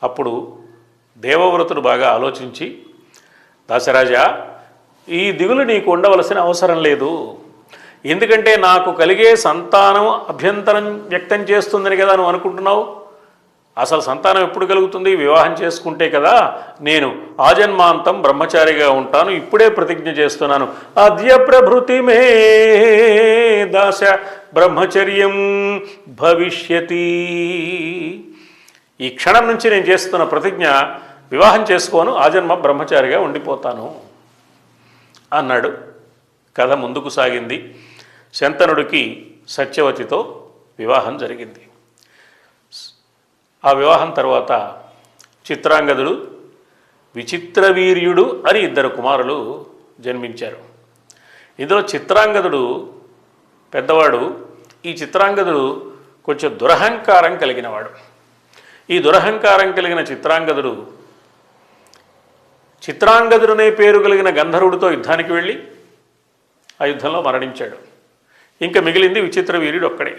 అప్పుడు దేవవ్రతుడు బాగా ఆలోచించి, దశరాజా, ఈ దిగులు నీకు ఉండవలసిన అవసరం లేదు. ఎందుకంటే నాకు కలిగే సంతానం అభ్యంతరం వ్యక్తం చేస్తుందని కదా నువ్వు అనుకుంటున్నావు. అసలు సంతానం ఎప్పుడు కలుగుతుంది? వివాహం చేసుకుంటే కదా. నేను ఆజన్మాంతం బ్రహ్మచారిగా ఉంటాను. ఇప్పుడే ప్రతిజ్ఞ చేస్తున్నాను. అద్య ప్రభృతి మే దాశ బ్రహ్మచర్యం భవిష్యతి. ఈ క్షణం నుంచి నేను చేస్తున్న ప్రతిజ్ఞ, వివాహం చేసుకోను, ఆజన్మ బ్రహ్మచారిగా ఉండిపోతాను అన్నాడు. కథ ముందుకు సాగింది. శంతనుడికి సత్యవతితో వివాహం జరిగింది. ఆ వివాహం తర్వాత చిత్రాంగదుడు, విచిత్రవీర్యుడు అని ఇద్దరు కుమారులు జన్మించారు. ఇందులో చిత్రాంగదుడు పెద్దవాడు. ఈ చిత్రాంగదుడు కొంచెం దురహంకారం కలిగినవాడు. ఈ దురహంకారం కలిగిన చిత్రాంగదుడనే పేరు కలిగిన గంధర్వుడితో యుద్ధానికి వెళ్ళి ఆ యుద్ధంలో మరణించాడు. ఇంకా మిగిలింది విచిత్రవీర్యుడు ఒక్కడే.